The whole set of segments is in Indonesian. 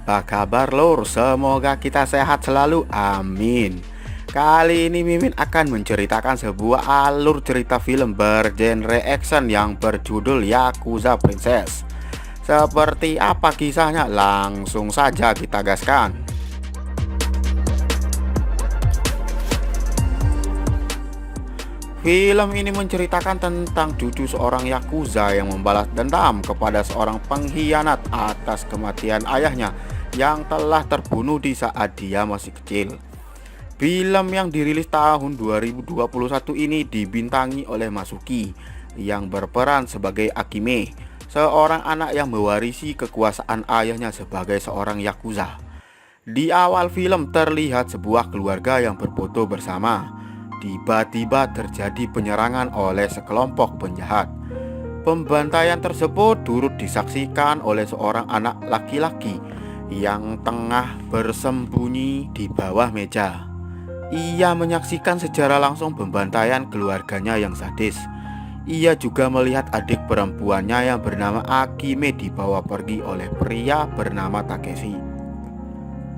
Apa kabar lur? Semoga kita sehat selalu, amin. Kali ini Mimin akan menceritakan sebuah alur cerita film bergenre action yang berjudul Yakuza Princess. Seperti apa kisahnya? Langsung saja kita gaskan. Film ini menceritakan tentang cucu seorang Yakuza yang membalas dendam kepada seorang pengkhianat atas kematian ayahnya yang telah terbunuh di saat dia masih kecil. Film yang dirilis tahun 2021 ini dibintangi oleh Masuki yang berperan sebagai Akime, seorang anak yang mewarisi kekuasaan ayahnya sebagai seorang Yakuza. Di awal film terlihat sebuah keluarga yang berfoto bersama. Tiba-tiba terjadi penyerangan oleh sekelompok penjahat. Pembantaian tersebut turut disaksikan oleh seorang anak laki-laki yang tengah bersembunyi di bawah meja. Ia menyaksikan secara langsung pembantaian keluarganya yang sadis. Ia juga melihat adik perempuannya yang bernama Akime dibawa pergi oleh pria bernama Takeshi.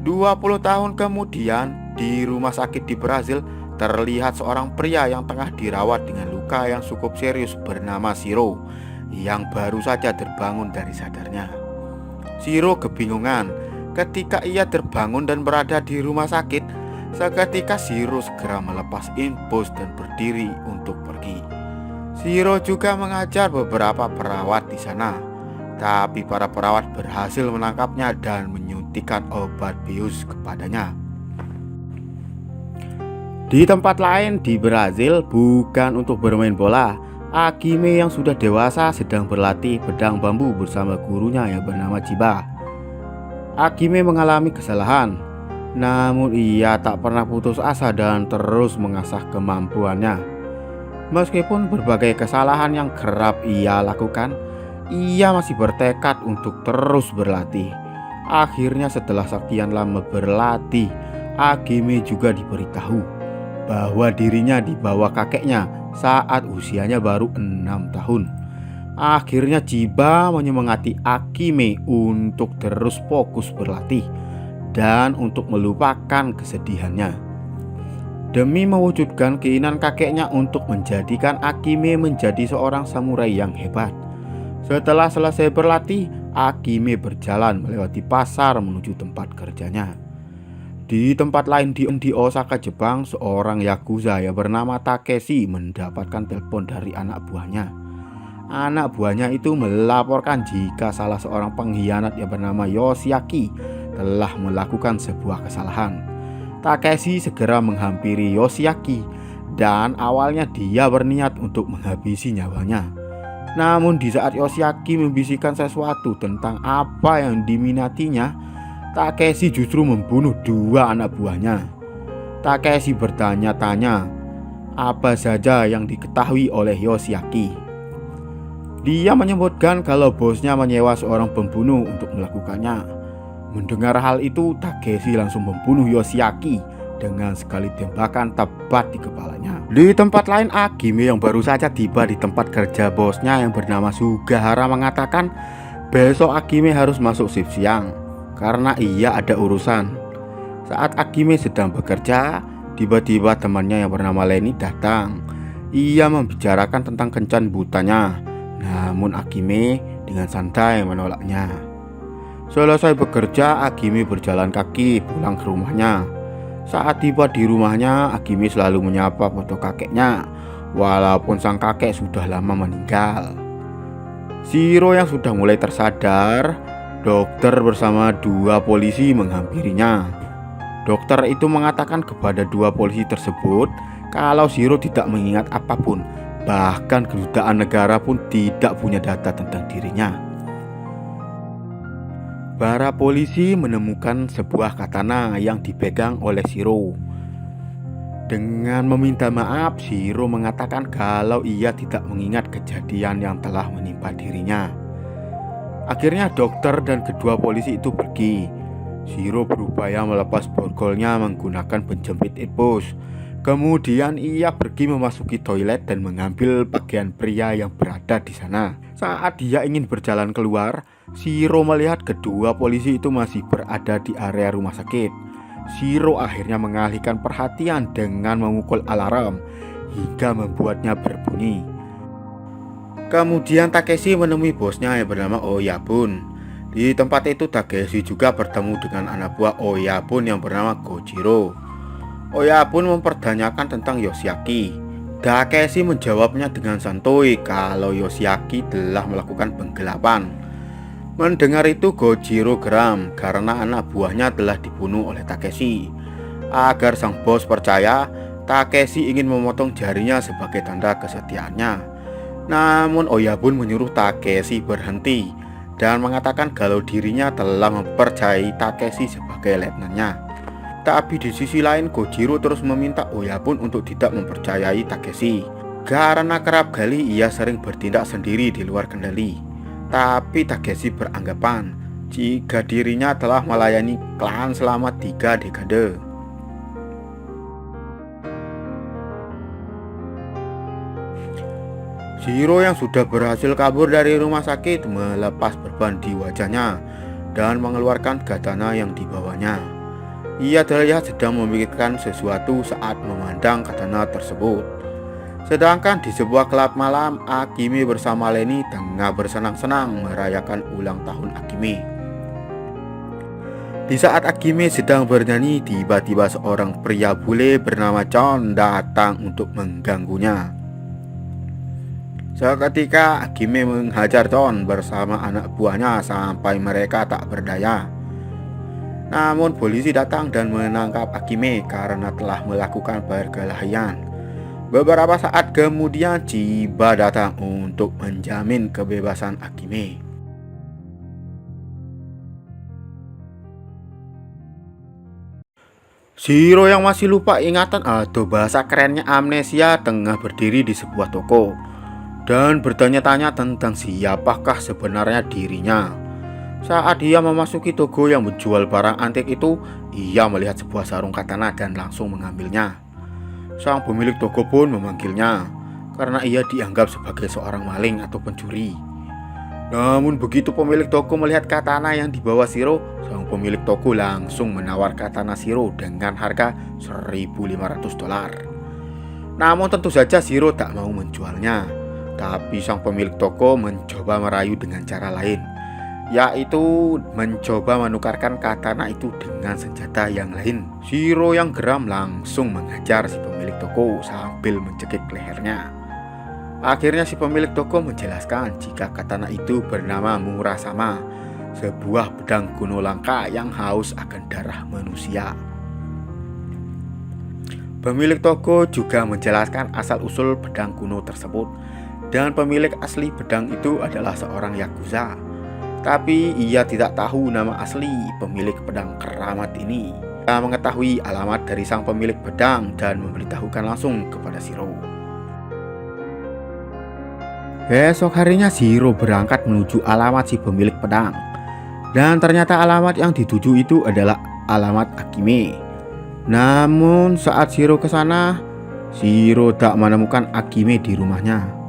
20 tahun kemudian, di rumah sakit di Brazil, terlihat seorang pria yang tengah dirawat dengan luka yang cukup serius bernama Shiro, yang baru saja terbangun dari sadarnya. Shiro kebingungan ketika ia terbangun dan berada di rumah sakit. Seketika Shiro segera melepas infus dan berdiri untuk pergi. Shiro juga mengajar beberapa perawat di sana, tapi para perawat berhasil menangkapnya dan menyuntikkan obat bius kepadanya. Di tempat lain di Brazil, bukan untuk bermain bola, Akime yang sudah dewasa sedang berlatih pedang bambu bersama gurunya yang bernama Chiba. Akime mengalami kesalahan, namun ia tak pernah putus asa dan terus mengasah kemampuannya. Meskipun berbagai kesalahan yang kerap ia lakukan, ia masih bertekad untuk terus berlatih. Akhirnya setelah sekian lama berlatih, Akime juga diberitahu bahwa dirinya dibawa kakeknya saat usianya baru 6 tahun. Akhirnya Chiba menyemangati Akime untuk terus fokus berlatih dan untuk melupakan kesedihannya. Demi mewujudkan keinginan kakeknya untuk menjadikan Akime menjadi seorang samurai yang hebat. Setelah selesai berlatih, Akime berjalan melewati pasar menuju tempat kerjanya. Di tempat lain di Osaka, Jepang, seorang Yakuza yang bernama Takeshi mendapatkan telepon dari anak buahnya. Anak buahnya itu melaporkan jika salah seorang pengkhianat yang bernama Yoshiaki telah melakukan sebuah kesalahan. Takeshi segera menghampiri Yoshiaki dan awalnya dia berniat untuk menghabisi nyawanya. Namun di saat Yoshiaki membisikkan sesuatu tentang apa yang diminatinya, Takeshi justru membunuh dua anak buahnya. Takeshi bertanya-tanya apa saja yang diketahui oleh Yoshiaki. Dia menyebutkan kalau bosnya menyewa seorang pembunuh untuk melakukannya. Mendengar hal itu, Takeshi langsung membunuh Yoshiaki dengan sekali tembakan tepat di kepalanya. Di tempat lain, Akime yang baru saja tiba di tempat kerja bosnya yang bernama Sugahara mengatakan besok Akime harus masuk shift siang karena ia ada urusan. Saat Akime sedang bekerja, tiba-tiba temannya yang bernama Lenny datang. Ia membicarakan tentang kencan butanya, namun Akime dengan santai menolaknya. Selesai bekerja, Akime berjalan kaki pulang ke rumahnya. Saat tiba di rumahnya, Akime selalu menyapa foto kakeknya, walaupun sang kakek sudah lama meninggal. Shiro yang sudah mulai tersadar, dokter bersama dua polisi menghampirinya. Dokter itu mengatakan kepada dua polisi tersebut kalau Shiro tidak mengingat apapun, bahkan kedutaan negara pun tidak punya data tentang dirinya. Para polisi menemukan sebuah katana yang dipegang oleh Shiro. Dengan meminta maaf, Shiro mengatakan kalau ia tidak mengingat kejadian yang telah menimpa dirinya. Akhirnya dokter dan kedua polisi itu pergi. Shiro berupaya melepas borgolnya menggunakan penjepit infus. Kemudian ia pergi memasuki toilet dan mengambil pakaian pria yang berada di sana. Saat dia ingin berjalan keluar, Shiro melihat kedua polisi itu masih berada di area rumah sakit. Shiro akhirnya mengalihkan perhatian dengan memukul alarm hingga membuatnya berbunyi. Kemudian Takeshi menemui bosnya yang bernama Oyabun. Di tempat itu Takeshi juga bertemu dengan anak buah Oyabun yang bernama Gojiro. Oyabun mempertanyakan tentang Yoshiaki. Takeshi menjawabnya dengan santuy kalau Yoshiaki telah melakukan penggelapan. Mendengar itu Gojiro geram karena anak buahnya telah dibunuh oleh Takeshi. Agar sang bos percaya, Takeshi ingin memotong jarinya sebagai tanda kesetiaannya. Namun Oyabun menyuruh Takeshi berhenti dan mengatakan kalau dirinya telah mempercayai Takeshi sebagai letnannya. Tapi di sisi lain Gojiro terus meminta Oyabun untuk tidak mempercayai Takeshi karena kerap kali ia sering bertindak sendiri di luar kendali. Tapi Takeshi beranggapan jika dirinya telah melayani klan selama 3 dekade. Shiro yang sudah berhasil kabur dari rumah sakit melepas beban di wajahnya dan mengeluarkan katana yang dibawanya. Ia terlihat sedang memikirkan sesuatu saat memandang katana tersebut. Sedangkan di sebuah klub malam, Akime bersama Lenny tengah bersenang-senang merayakan ulang tahun Akime. Di saat Akime sedang bernyanyi, tiba-tiba seorang pria bule bernama Chon datang untuk mengganggunya. Seketika Akime menghajar Chon bersama anak buahnya sampai mereka tak berdaya. Namun polisi datang dan menangkap Akime karena telah melakukan perkelahian. Beberapa saat kemudian Chiba datang untuk menjamin kebebasan Akime. Shiro yang masih lupa ingatan atau bahasa kerennya amnesia tengah berdiri di sebuah toko dan bertanya-tanya tentang siapakah sebenarnya dirinya. Saat dia memasuki toko yang menjual barang antik itu, ia melihat sebuah sarung katana dan langsung mengambilnya. Sang pemilik toko pun memanggilnya karena ia dianggap sebagai seorang maling atau pencuri. Namun begitu pemilik toko melihat katana yang dibawa Shiro, sang pemilik toko langsung menawar katana Shiro dengan harga $1.500. Namun tentu saja Shiro tak mau menjualnya. Tapi sang pemilik toko mencoba merayu dengan cara lain, yaitu mencoba menukarkan katana itu dengan senjata yang lain. Shiro yang geram langsung menghajar si pemilik toko sambil mencekik lehernya. Akhirnya si pemilik toko menjelaskan jika katana itu bernama Murasama, sebuah pedang kuno langka yang haus akan darah manusia. Pemilik toko juga menjelaskan asal-usul pedang kuno tersebut, dan pemilik asli pedang itu adalah seorang Yakuza. Tapi ia tidak tahu nama asli pemilik pedang keramat ini. Ia mengetahui alamat dari sang pemilik pedang dan memberitahukan langsung kepada Shiro. Besok harinya Shiro berangkat menuju alamat si pemilik pedang. Dan ternyata alamat yang dituju itu adalah alamat Akime. Namun saat Shiro ke sana, Shiro tak menemukan Akime di rumahnya.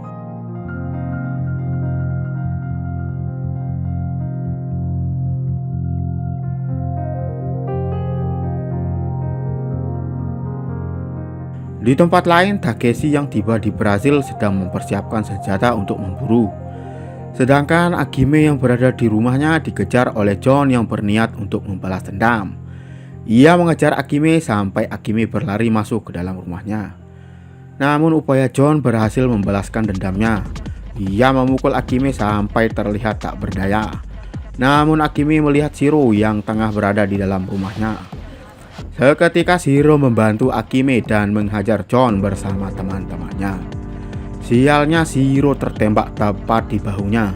Di tempat lain, Takeshi yang tiba di Brasil sedang mempersiapkan senjata untuk memburu. Sedangkan Akime yang berada di rumahnya dikejar oleh John yang berniat untuk membalas dendam. Ia mengejar Akime sampai Akime berlari masuk ke dalam rumahnya. Namun upaya John berhasil membalaskan dendamnya. Ia memukul Akime sampai terlihat tak berdaya. Namun Akime melihat Shiro yang tengah berada di dalam rumahnya. Seketika Shiro membantu Akime dan menghajar John bersama teman-temannya. Sialnya Shiro tertembak tepat di bahunya.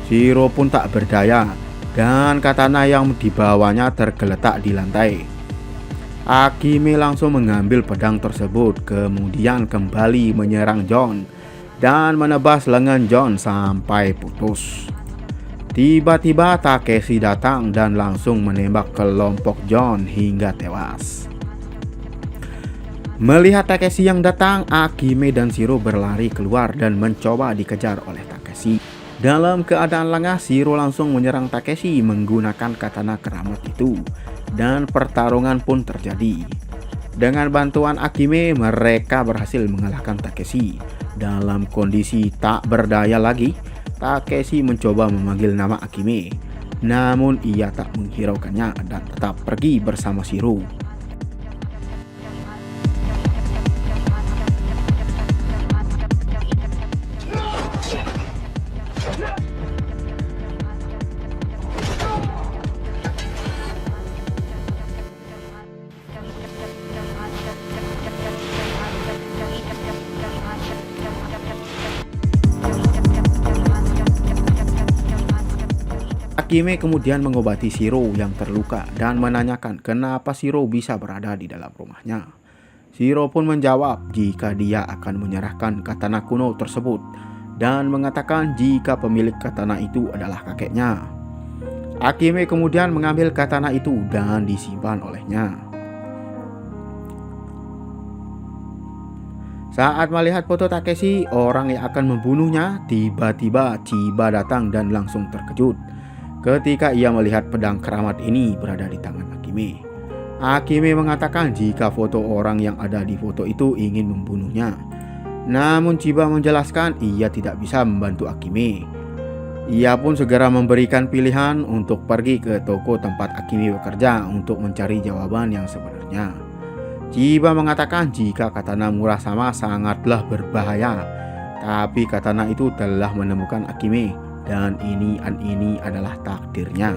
Shiro pun tak berdaya dan katana yang dibawanya tergeletak di lantai. Akime langsung mengambil pedang tersebut, kemudian kembali menyerang John dan menebas lengan John sampai putus. Tiba-tiba Takeshi datang dan langsung menembak kelompok John hingga tewas. Melihat Takeshi yang datang, Akime dan Shiro berlari keluar dan mencoba dikejar oleh Takeshi. Dalam keadaan lengah, Shiro langsung menyerang Takeshi menggunakan katana keramat itu, dan pertarungan pun terjadi. Dengan bantuan Akime, mereka berhasil mengalahkan Takeshi. Dalam kondisi tak berdaya lagi, Takeshi mencoba memanggil nama Akime, namun ia tak menghiraukannya dan tetap pergi bersama Shiro. Akime kemudian mengobati Shiro yang terluka dan menanyakan kenapa Shiro bisa berada di dalam rumahnya. Shiro pun menjawab jika dia akan menyerahkan katana kuno tersebut dan mengatakan jika pemilik katana itu adalah kakeknya. Akime kemudian mengambil katana itu dan disimpan olehnya. Saat melihat foto Takeshi, orang yang akan membunuhnya, tiba-tiba Chiba datang dan langsung terkejut ketika ia melihat pedang keramat ini berada di tangan Akime. Akime mengatakan jika foto orang yang ada di foto itu ingin membunuhnya. Namun Chiba menjelaskan ia tidak bisa membantu Akime. Ia pun segera memberikan pilihan untuk pergi ke toko tempat Akime bekerja untuk mencari jawaban yang sebenarnya. Chiba mengatakan jika katana Murasama sangatlah berbahaya, tapi katana itu telah menemukan Akime, dan ini adalah takdirnya.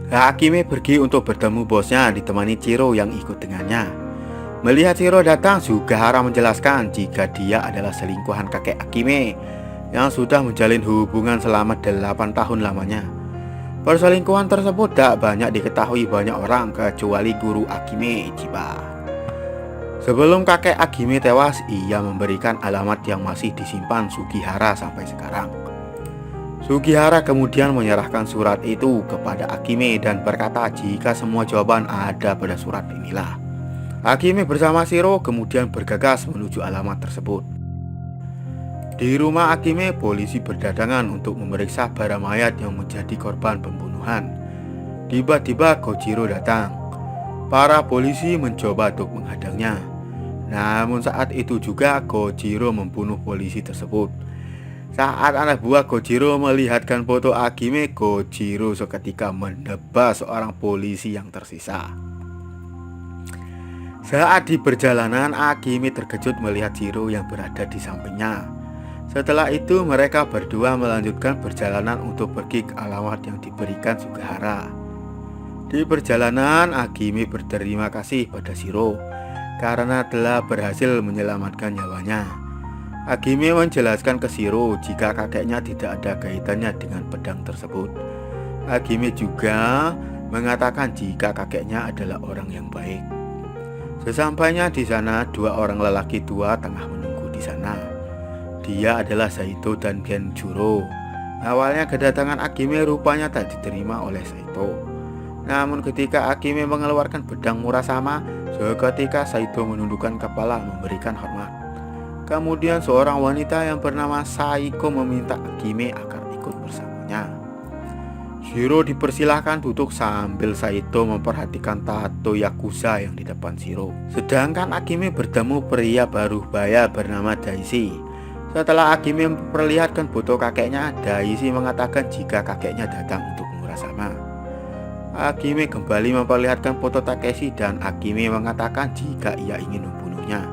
Akime pergi untuk bertemu bosnya ditemani Chiro yang ikut dengannya. Melihat Chiro datang, Sugahara menjelaskan jika dia adalah selingkuhan kakek Akime yang sudah menjalin hubungan selama 8 tahun lamanya. Perselingkuhan tersebut tak banyak diketahui banyak orang kecuali guru Akime, Chiba. Sebelum kakek Akime tewas, ia memberikan alamat yang masih disimpan Sugihara sampai sekarang. Sugihara kemudian menyerahkan surat itu kepada Akime dan berkata jika semua jawaban ada pada surat inilah. Akime bersama Shiro kemudian bergegas menuju alamat tersebut. Di rumah Akime, polisi berdatangan untuk memeriksa bara mayat yang menjadi korban pembunuhan. Tiba-tiba Kojiro datang. Para polisi mencoba untuk menghadangnya. Namun saat itu juga Kojiro membunuh polisi tersebut. Saat anak buah Kojiro melihatkan foto Akime, Kojiro seketika menebas seorang polisi yang tersisa. Saat di perjalanan, Akime terkejut melihat Shiro yang berada di sampingnya. Setelah itu mereka berdua melanjutkan perjalanan untuk pergi ke alamat yang diberikan Sugahara. Di perjalanan, Akime berterima kasih pada Shiro karena telah berhasil menyelamatkan nyawanya. Akime menjelaskan ke Shiro jika kakeknya tidak ada kaitannya dengan pedang tersebut. Akime juga mengatakan jika kakeknya adalah orang yang baik. Sesampainya di sana, dua orang lelaki tua tengah menunggu di sana. Dia adalah Saito dan Genjuro. Awalnya kedatangan Akime rupanya tak diterima oleh Saito. Namun ketika Akime mengeluarkan pedang Murasama, seketika Saito menundukkan kepala memberikan hormat. Kemudian seorang wanita yang bernama Saiko meminta Akime agar ikut bersamanya. Shiro dipersilahkan duduk sambil Saito memperhatikan tato Yakuza yang di depan Shiro. Sedangkan Akime bertemu pria baru baya bernama Daishi. Setelah Akime memperlihatkan foto kakeknya, Daishi mengatakan jika kakeknya datang untuk Murasama. Akime kembali memperlihatkan foto Takeshi dan Akime mengatakan jika ia ingin membunuhnya.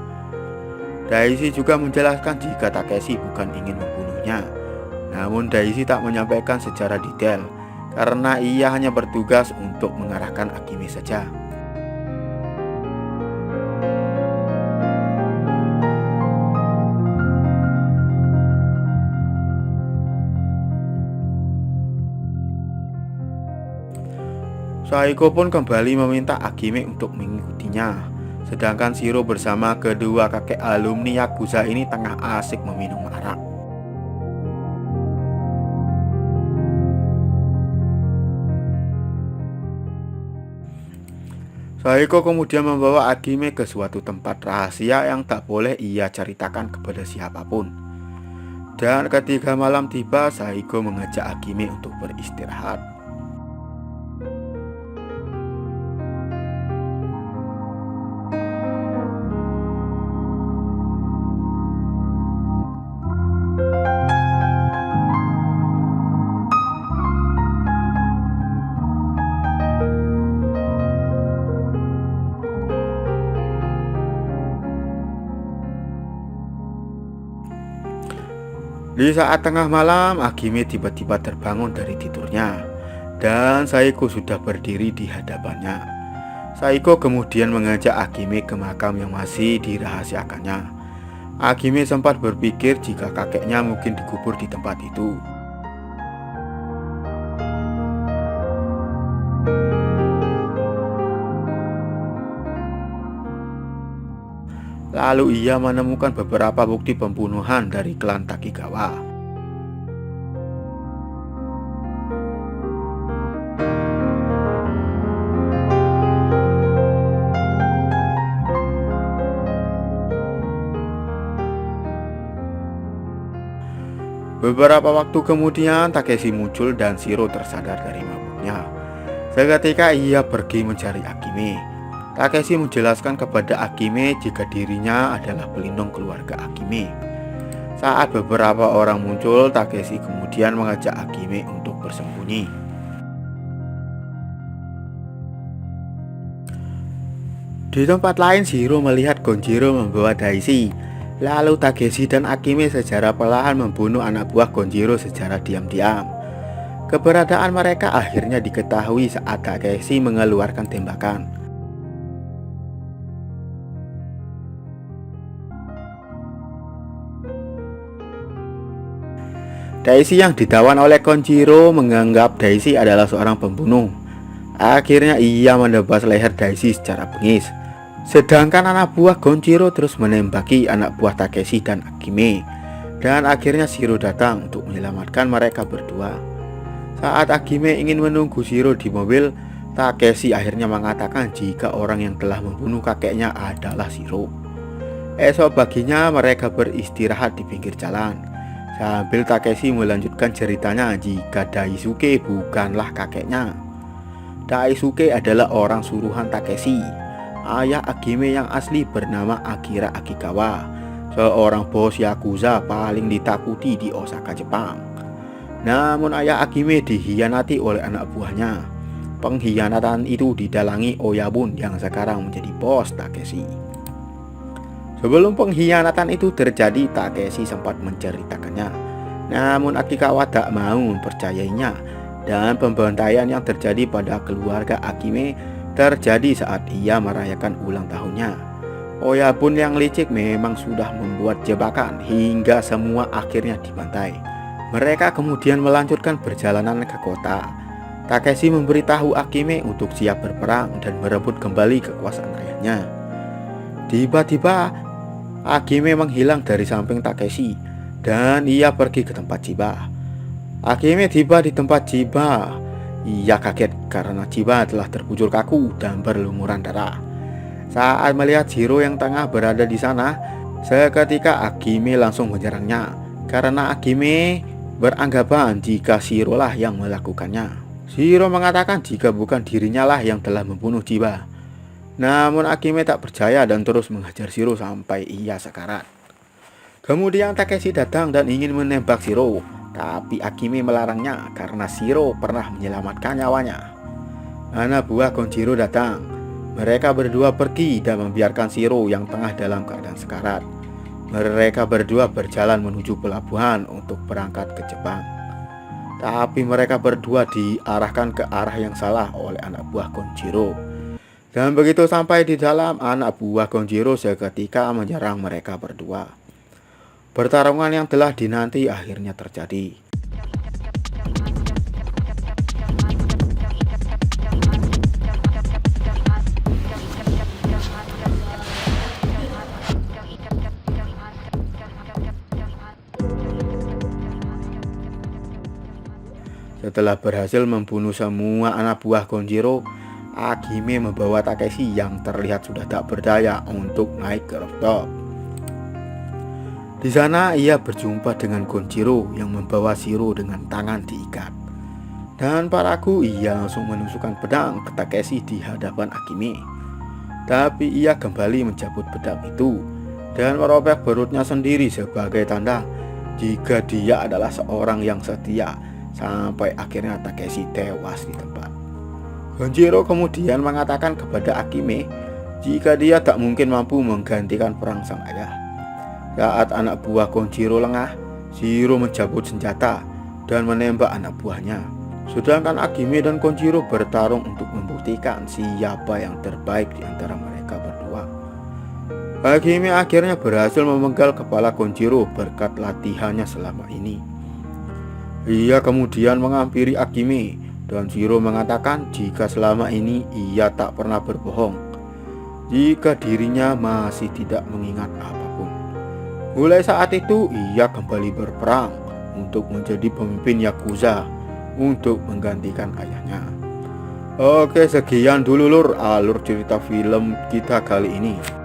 Daishi juga menjelaskan jika Takeshi bukan ingin membunuhnya. Namun Daishi tak menyampaikan secara detail karena ia hanya bertugas untuk mengarahkan Akime saja. Saiko pun kembali meminta Akime untuk mengikutinya. Sedangkan Shiro bersama kedua kakek alumni Yakuza ini tengah asik meminum arak. Saiko kemudian membawa Akime ke suatu tempat rahasia yang tak boleh ia ceritakan kepada siapapun. Dan ketika malam tiba, Saiko mengajak Akime untuk beristirahat. Di saat tengah malam, Akime tiba-tiba terbangun dari tidurnya dan Saiko sudah berdiri di hadapannya. Saiko kemudian mengajak Akime ke makam yang masih dirahasiakannya. Akime sempat berpikir jika kakeknya mungkin dikubur di tempat itu. Lalu ia menemukan beberapa bukti pembunuhan dari klan Takigawa. Beberapa waktu kemudian Takeshi muncul dan Shiro tersadar dari mabuknya. Seketika ia pergi mencari Akime. Takeshi menjelaskan kepada Akime jika dirinya adalah pelindung keluarga Akime. Saat beberapa orang muncul, Takeshi kemudian mengajak Akime untuk bersembunyi. Di tempat lain, Shiro melihat Gonjiro membawa Daishi. Lalu Takeshi dan Akime secara perlahan membunuh anak buah Gonjiro secara diam-diam. Keberadaan mereka akhirnya diketahui saat Takeshi mengeluarkan tembakan. Daishi yang ditawan oleh Gonjiro menganggap Daishi adalah seorang pembunuh. Akhirnya ia menebas leher Daishi secara bengis. Sedangkan anak buah Gonjiro terus menembaki anak buah Takeshi dan Akime. Dan akhirnya Shiro datang untuk menyelamatkan mereka berdua. Saat Akime ingin menunggu Shiro di mobil, Takeshi akhirnya mengatakan jika orang yang telah membunuh kakeknya adalah Shiro. Esok paginya mereka beristirahat di pinggir jalan. Sambil Takeshi melanjutkan ceritanya jika Daisuke bukanlah kakeknya. Daisuke adalah orang suruhan Takeshi. Ayah Akime yang asli bernama Akira Akigawa, seorang bos Yakuza paling ditakuti di Osaka, Jepang. Namun ayah Akime dikhianati oleh anak buahnya. Pengkhianatan itu didalangi Oyabun yang sekarang menjadi bos Takeshi. Sebelum pengkhianatan itu terjadi, Takeshi sempat menceritakannya. Namun Akigawa tak mau mempercayainya. Dan pembantaian yang terjadi pada keluarga Akime terjadi saat ia merayakan ulang tahunnya. Oyabun yang licik memang sudah membuat jebakan hingga semua akhirnya dibantai. Mereka kemudian melanjutkan perjalanan ke kota. Takeshi memberitahu Akime untuk siap berperang dan merebut kembali kekuasaan ayahnya. Tiba-tiba Akime menghilang dari samping Takeshi dan ia pergi ke tempat Chiba. Akime tiba di tempat Chiba. Ia kaget karena Chiba telah terbujur kaku dan berlumuran darah. Saat melihat Shiro yang tengah berada di sana, seketika Akime langsung menyerangnya karena Akime beranggapan jika Shiro lah yang melakukannya. Shiro mengatakan jika bukan dirinya lah yang telah membunuh Chiba. Namun Akime tak percaya dan terus menghajar Shiro sampai ia sekarat. Kemudian Takeshi datang dan ingin menembak Shiro, tapi Akime melarangnya karena Shiro pernah menyelamatkan nyawanya. Anak buah Gonjiro datang. Mereka berdua pergi dan membiarkan Shiro yang tengah dalam keadaan sekarat. Mereka berdua berjalan menuju pelabuhan untuk berangkat ke Jepang. Tapi mereka berdua diarahkan ke arah yang salah oleh anak buah Gonjiro. Dan begitu sampai di dalam, anak buah Gonjiro seketika menyerang mereka berdua. Pertarungan yang telah dinanti akhirnya terjadi. Setelah berhasil membunuh semua anak buah Gonjiro, Agime membawa Takeshi yang terlihat sudah tak berdaya untuk naik ke rooftop. Di sana ia berjumpa dengan Konjiro yang membawa Shiro dengan tangan diikat. Dan paraku ia langsung menusukkan pedang ke Takeshi di hadapan Agime. Tapi ia kembali mencabut pedang itu dan merobek perutnya sendiri sebagai tanda jika dia adalah seorang yang setia, sampai akhirnya Takeshi tewas di tempat. Konjiro kemudian mengatakan kepada Agime jika dia tak mungkin mampu menggantikan perang sang ayah. Saat anak buah Konjiro lengah, Shiro mencabut senjata dan menembak anak buahnya. Sedangkan Agime dan Konjiro bertarung untuk membuktikan siapa yang terbaik di antara mereka berdua. Agime akhirnya berhasil memenggal kepala Konjiro berkat latihannya selama ini. Ia kemudian menghampiri Agime dan Shiro mengatakan jika selama ini ia tak pernah berbohong, jika dirinya masih tidak mengingat apapun. Mulai saat itu ia kembali berperang untuk menjadi pemimpin Yakuza untuk menggantikan ayahnya. Oke, sekian dulu lur alur cerita film kita kali ini.